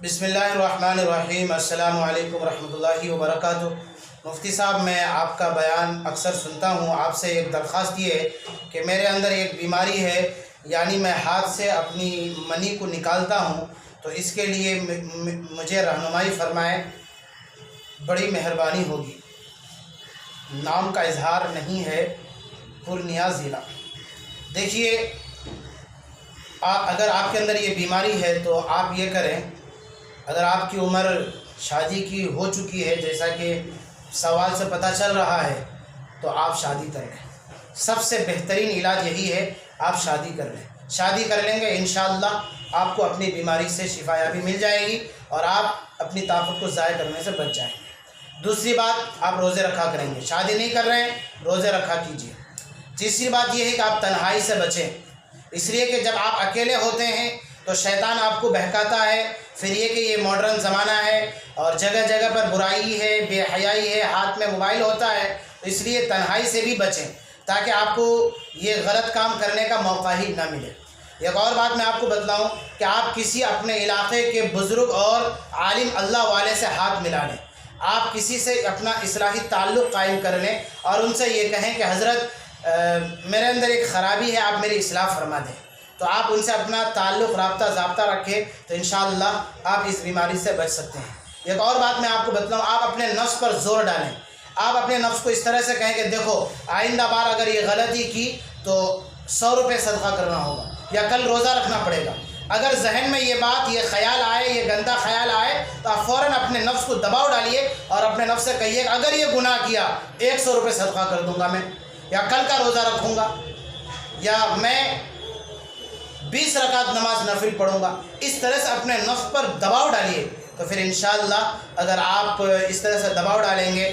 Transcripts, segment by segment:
बिस्मिल्लाहिर्रहमानिर्रहीम। अस्सलामु अलैकुम रहमतुल्लाहि व बरकातुहू। मुफ्ती साहब, मैं आपका बयान अक्सर सुनता हूँ। आपसे एक दरख्वास्त ये है कि मेरे अंदर एक बीमारी है, यानी मैं हाथ से अपनी मनी को निकालता हूँ, तो इसके लिए मुझे रहनुमाई फरमाएँ, बड़ी मेहरबानी होगी। नाम का इजहार नहीं है, पूर्णिया ज़िला। देखिए, अगर आपके अंदर ये बीमारी है तो आप ये करें, अगर आपकी उम्र शादी की हो चुकी है, जैसा कि सवाल से पता चल रहा है, तो आप शादी कर लें। सबसे बेहतरीन इलाज यही है, आप शादी कर लें। शादी कर लेंगे, इंशाअल्लाह आपको अपनी बीमारी से शिफायाबी मिल जाएगी और आप अपनी ताकत को ज़ाया करने से बच जाएंगे। दूसरी बात, आप रोज़े रखा करेंगे। शादी नहीं कर रहे हैं, रोज़े रखा कीजिए। तीसरी बात यह है कि आप तन्हाई से बचें, इसलिए कि जब आप अकेले होते हैं तो शैतान आपको बहकाता है। फिर ये कि ये मॉडर्न ज़माना है और जगह जगह पर बुराई है, बेहयाई है, हाथ में मोबाइल होता है, तो इसलिए तन्हाई से भी बचें ताकि आपको ये गलत काम करने का मौका ही ना मिले। एक और बात मैं आपको बतलाऊं कि आप किसी अपने इलाके के बुज़ुर्ग और आलिम अल्लाह वाले से हाथ मिला लें। आप किसी से अपना इस्लाही ताल्लुक़ कायम कर लें और उनसे ये कहें कि हज़रत मेरे अंदर एक ख़राबी है, आप मेरी इस्लाह फरमा दें। तो आप उनसे अपना ताल्लुक़, राब्ता, ज़ाब्ता रखें, तो इंशाअल्लाह आप इस बीमारी से बच सकते हैं। एक और बात मैं आपको बतलाऊँ, आप अपने नफ्स पर ज़ोर डालें। आप अपने नफ्स को इस तरह से कहें कि देखो, आइंदा बार अगर ये गलती की तो 100 रुपये सदका करना होगा या कल रोज़ा रखना पड़ेगा। अगर जहन में ये बात, ये ख्याल आए, ये गंदा ख्याल आए, तो आप फ़ौरन अपने नफ्स को दबाव डालिए और अपने नफ्स से कहिए, अगर ये गुनाह किया 100 रुपये सदका कर दूँगा मैं, या कल का रोज़ा रखूँगा, या मैं 20 रकात नमाज नफिल पढ़ूँगा। इस तरह से अपने नफ्स पर दबाव डालिए, तो फिर इंशाअल्लाह अगर आप इस तरह से दबाव डालेंगे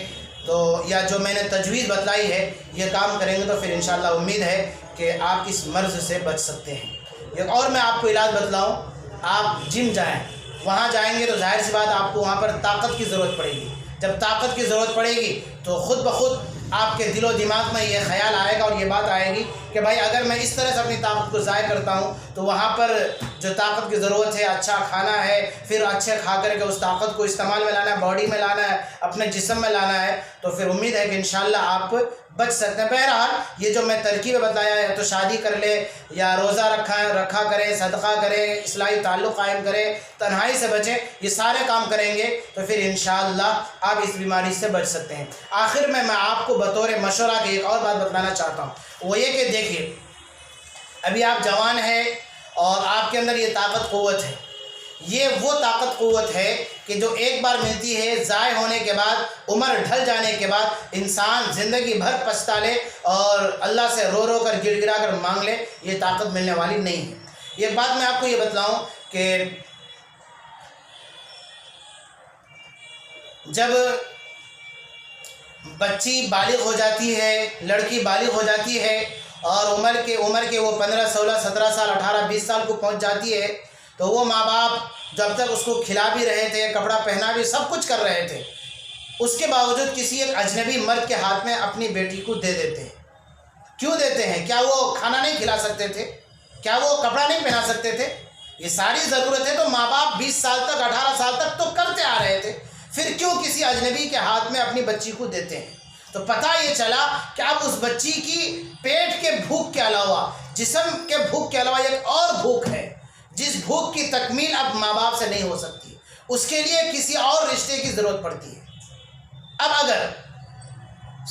तो, या जो मैंने तजवीज़ बतलाई है, ये काम करेंगे, तो फिर इंशाअल्लाह उम्मीद है कि आप इस मर्ज़ से बच सकते हैं। एक और मैं आपको इलाज बतलाऊँ, आप जिम जाएँ। वहाँ जाएंगे तो जाहिर सी बात आपको वहाँ पर ताकत की ज़रूरत पड़ेगी। जब ताकत की ज़रूरत पड़ेगी तो ख़ुद ब खुद आपके दिलो दिमाग में ये ख्याल आएगा और ये बात आएगी कि भाई, अगर मैं इस तरह से अपनी ताकत को ज़ाया करता हूँ तो वहाँ पर जो ताकत की ज़रूरत है, अच्छा खाना है, फिर अच्छे खा करके उस ताकत को इस्तेमाल में लाना है, बॉडी में लाना है, अपने जिस्म में लाना है, तो फिर उम्मीद है कि इंशाअल्लाह आप बच सकते हैं। बहरहाल, ये जो मैं तरकीब बताया है, तो शादी कर ले, या रोज़ा रखा करें, सदका करें, इस्लाही ताल्लुक़ कायम करें, तन्हाई से बचें, ये सारे काम करेंगे तो फिर इंशाअल्लाह आप इस बीमारी से बच सकते हैं। आखिर में मैं आपको बतौर मशवरा की एक और बात बताना चाहता हूँ, वो ये कि देखिए, अभी आप जवान हैं और आपके अंदर ये ताकत क़ुव्वत है। ये वो ताकत क़ुव्वत है कि जो एक बार मिलती है, ज़ाय होने के बाद, उम्र ढल जाने के बाद इंसान ज़िंदगी भर पछता ले और अल्लाह से रो रो कर, गिड़गिड़ा कर मांग ले, ये ताकत मिलने वाली नहीं है। एक बात मैं आपको ये बतलाऊँ कि जब बच्ची बालिग हो जाती है, लड़की बालिग हो जाती है और उम्र के वो 15, 16, 17 साल, 18, 20 साल को पहुंच जाती है, तो वो माँ बाप जब तक उसको खिला भी रहे थे, कपड़ा पहना भी, सब कुछ कर रहे थे, उसके बावजूद किसी एक अजनबी मर्द के हाथ में अपनी बेटी को दे देते हैं। क्यों देते हैं? क्या वो खाना नहीं खिला सकते थे? क्या वो कपड़ा नहीं पहना सकते थे? ये सारी ज़रूरतें तो माँ बाप 20 साल तक, 18 साल तक तो करते आ रहे थे, फिर क्यों किसी अजनबी के हाथ में अपनी बच्ची को देते हैं? तो पता ये चला कि अब उस बच्ची की पेट के भूख के अलावा, जिस्म के भूख के अलावा एक और भूख है, जिस भूख की तकमील अब माँ बाप से नहीं हो सकती, उसके लिए किसी और रिश्ते की ज़रूरत पड़ती है। अब अगर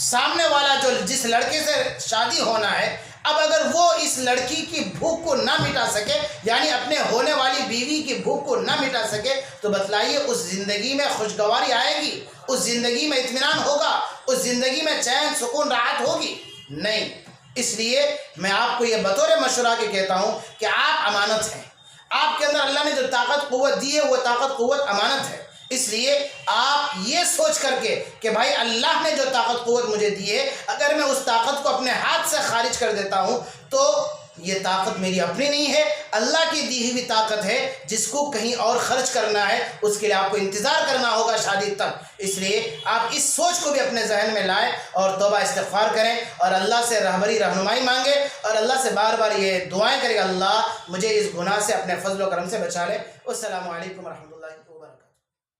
सामने वाला जिस लड़के से शादी होना है, अब अगर वो इस लड़की की भूख को ना मिटा सके, यानी अपने होने वाली बीवी की भूख को ना मिटा सके, तो बतलाइए उस ज़िंदगी में खुशगवारी आएगी? उस ज़िंदगी में इत्मीनान होगा? उस ज़िंदगी में चैन, सुकून, राहत होगी? नहीं। इसलिए मैं आपको ये बतौर मशवरा के कहता हूँ कि आप अमानत हैं। आपके अंदर अल्लाह ने जो ताकत क़ुव्वत दी है, वो ताकत क़ुव्वत अमानत है। इसलिए आप ये सोच करके कि भाई, अल्लाह ने जो ताकत क़ुव्वत मुझे दी है, अगर मैं उस ताकत को अपने हाथ से खारिज कर देता हूँ तो یہ طاقت میری اپنی نہیں ہے، اللہ کی دی ہوئی طاقت ہے، جس کو کہیں اور خرچ کرنا ہے اس کے لیے آپ کو انتظار کرنا ہوگا شادی تک۔ اس لیے آپ اس سوچ کو بھی اپنے ذہن میں لائیں اور توبہ استغفار کریں اور اللہ سے رہبری رہنمائی مانگیں اور اللہ سے بار بار یہ دعائیں کریں کہ اللہ مجھے اس گناہ سے اپنے فضل و کرم سے بچا لے۔ السلام علیکم ورحمۃ اللہ وبرکاتہ۔